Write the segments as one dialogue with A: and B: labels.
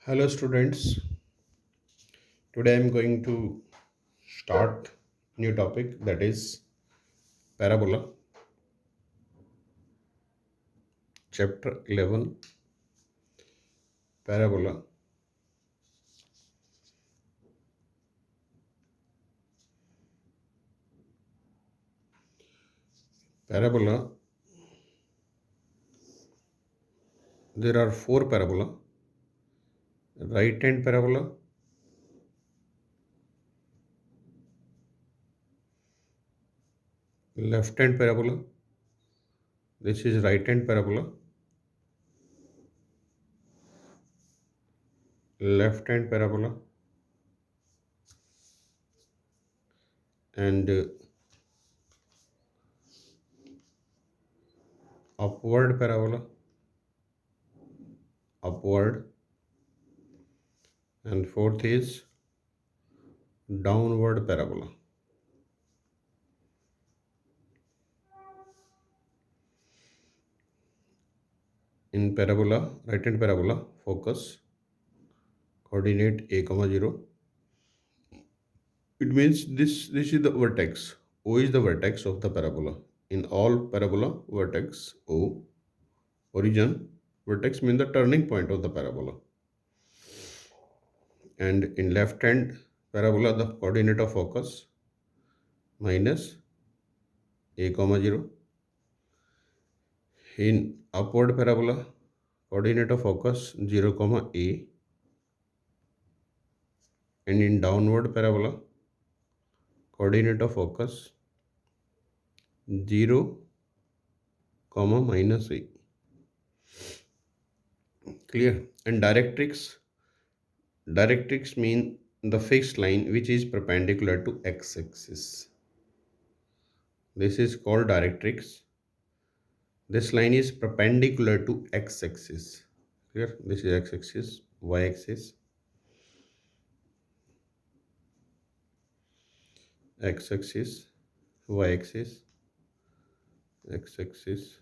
A: Hello students, today I am going to start new topic, that is parabola, chapter 11, parabola. Parabola, there are four parabola: right hand parabola, left hand parabola, this is right hand parabola, left hand parabola, and upward parabola, upward, and fourth is downward parabola. In parabola, right hand parabola, focus coordinate a comma 0. It means this is the vertex. O is the vertex of the parabola. In all parabola, vertex O, origin, vertex means the turning point of the parabola. And in left hand parabola, the coordinate of focus minus a comma 0. In upward parabola, coordinate of focus 0 comma a. And in downward parabola, coordinate of focus 0 comma minus a. Clear? And directrix mean the fixed line which is perpendicular to x-axis. This is called directrix. This line is perpendicular to x-axis. Clear? This is x-axis, y-axis, x-axis, y-axis, x-axis,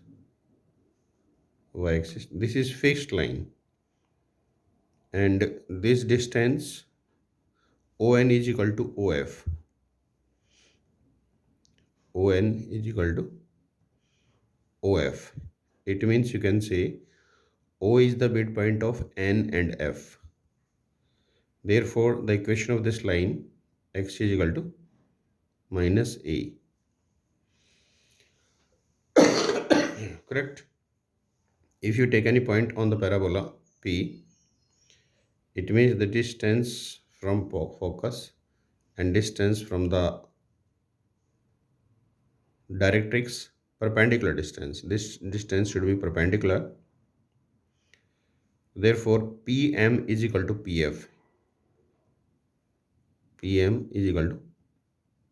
A: y-axis. This is fixed line, and this distance ON is equal to OF. ON is equal to OF. It means you can say O is the midpoint of N and F. Therefore, the equation of this line x is equal to minus a. Correct? If you take any point on the parabola P, it means the distance from focus and distance from the directrix perpendicular distance. This distance should be perpendicular. Therefore, PM is equal to PF. PM is equal to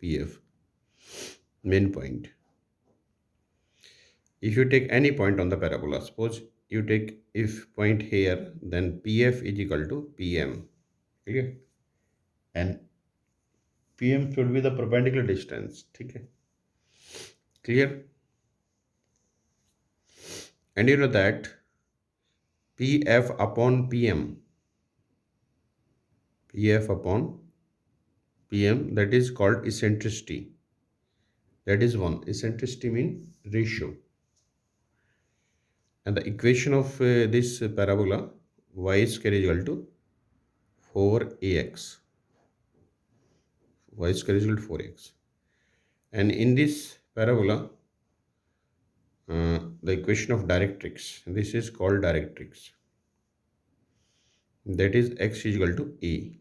A: PF. Main point. If you take any point on the parabola, suppose you take if point here, then PF is equal to PM. Okay? And PM should be the perpendicular distance. Okay? Clear? And you know that PF upon PM, PF upon PM, that is called eccentricity. That is one. Eccentricity means ratio. And the equation of this parabola y square is equal to 4ax. Y square is equal to 4x. And in this parabola, the equation of directrix, this is called directrix. That is x is equal to a.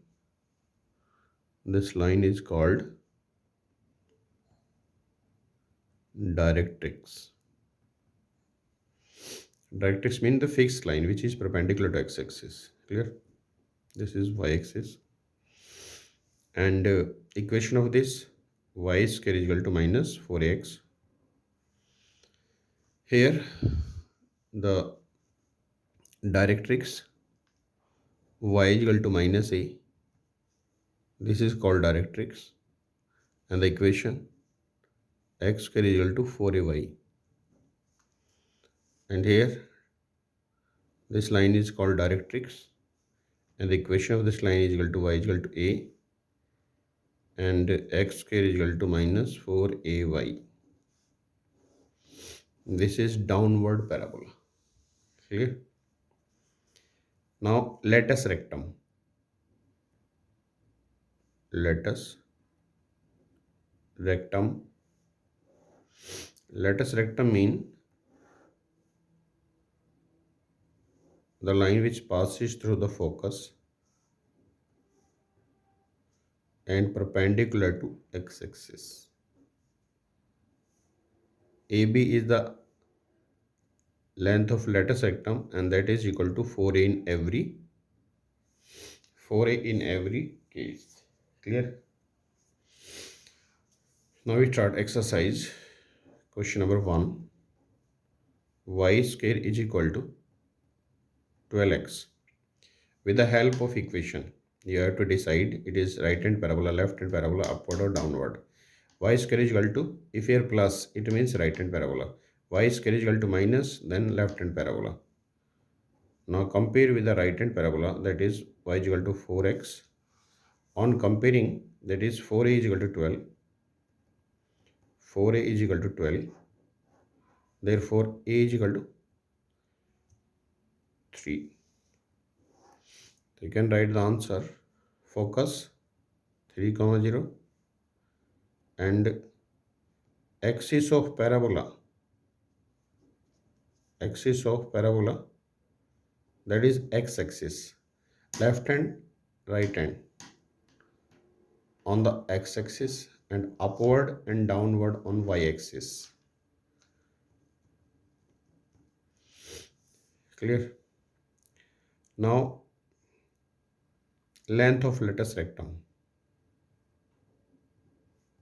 A: This line is called directrix. Directrix means the fixed line which is perpendicular to x-axis. Clear? This is y-axis. And equation of this y square is equal to minus 4x. Here the directrix y is equal to minus a. This is called directrix. And the equation x square is equal to 4ay. And here this line is called directrix, and the equation of this line is equal to y is equal to a, and x square is equal to minus 4ay. This is downward parabola. Clear? Now latus rectum. Latus rectum. Latus rectum mean the line which passes through the focus and perpendicular to x-axis. AB is the length of latus rectum, and that is equal to 4a in every case. Clear? Now we start exercise. Question number 1. Y square is equal to 12x. With the help of equation, you have to decide it is right hand parabola, left hand parabola, upward or downward. Y square is equal to, if here plus, it means right hand parabola. Y square is equal to minus, then left hand parabola. Now compare with the right hand parabola, that is y is equal to 4x. On comparing, that is 4a is equal to 12. 4a is equal to 12. Therefore, a is equal to 3. So you can write the answer. Focus 3, 0, and axis of parabola, that is x-axis, left hand, right hand on the x-axis, and upward and downward on y-axis. Clear? Now length of latus rectum.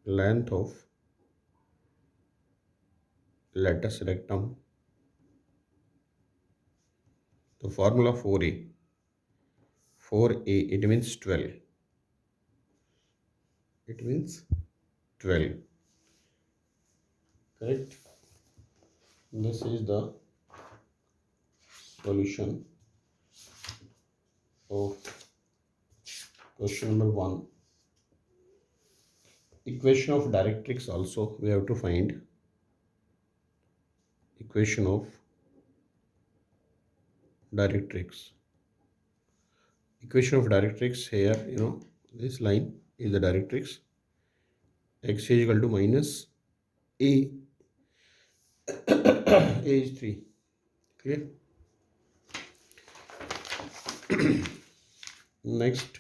A: Length of latus rectum. The formula 4a. 4a, it means 12. It means 12. Correct? This is the solution of question number 1. Equation of directrix also we have to find. Equation of directrix. Equation of directrix here, this line is the directrix. X is equal to minus a. A is 3. Clear? Next,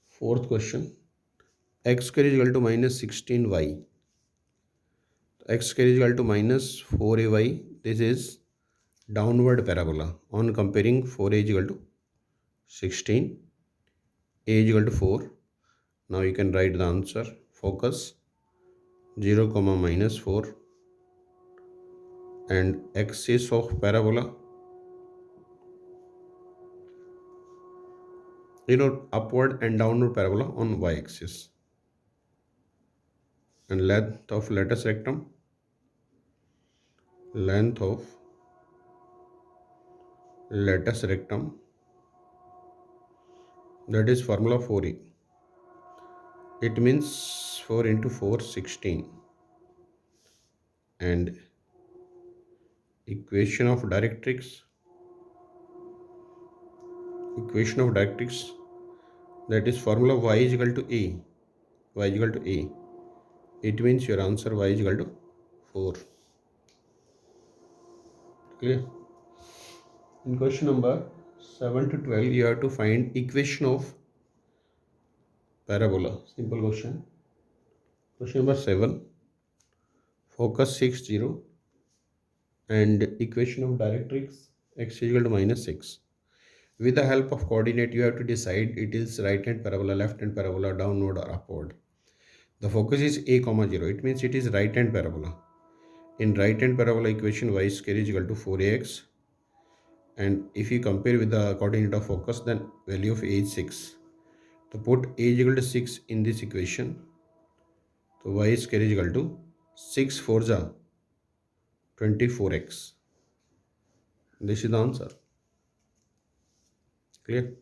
A: fourth question. X square is equal to minus 16y. X square is equal to minus 4ay. This is downward parabola. On comparing, 4a is equal to 16, a is equal to 4. Now you can write the answer. Focus 0, minus 4, and axis of parabola, upward and downward parabola on y-axis. And length of latus rectum. Length of latus rectum, that is formula 4a. It means 4 into 4, 16. And equation of directrix, that is formula y is equal to a. Y is equal to a. It means your answer y is equal to 4. Clear? In question number 7 to 12, you have to find equation of parabola. Simple question. Question number 7. Focus 6, 0. And equation of directrix, x is equal to minus 6. With the help of coordinate, you have to decide it is right hand parabola, left hand parabola, downward or upward. The focus is a, 0. It means it is right hand parabola. In right hand parabola equation, y square is equal to 4ax. And if you compare with the coordinate of focus, then value of a is 6. To put a is equal to 6 in this equation, so y square is equal to 6 4 ja 24x. This is the answer. Clear?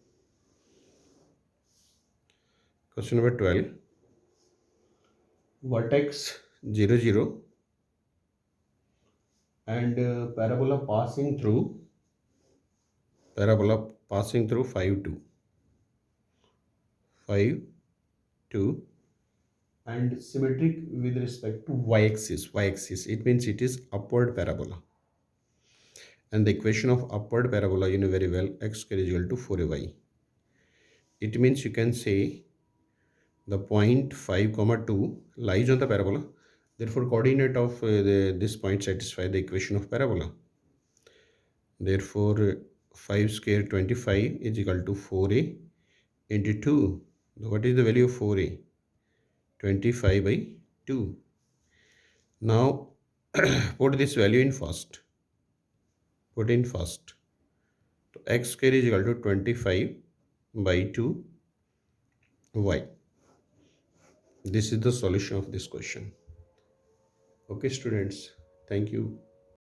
A: Question number 12. Vertex 0, 0 and parabola passing through 5, 2. 5, 2 and symmetric with respect to y-axis. It means it is upward parabola. And the equation of upward parabola, you know very well, x square is equal to 4ay. It means you can say the point 5 comma 2 lies on the parabola. Therefore, coordinate of this point satisfy the equation of parabola. Therefore, 5 square 25 is equal to 4a into 2. What is the value of 4a? 25 by 2. Now, put this value in first. Put in first. So, x square is equal to 25 by 2 y. This is the solution of this question. Okay, students. Thank you.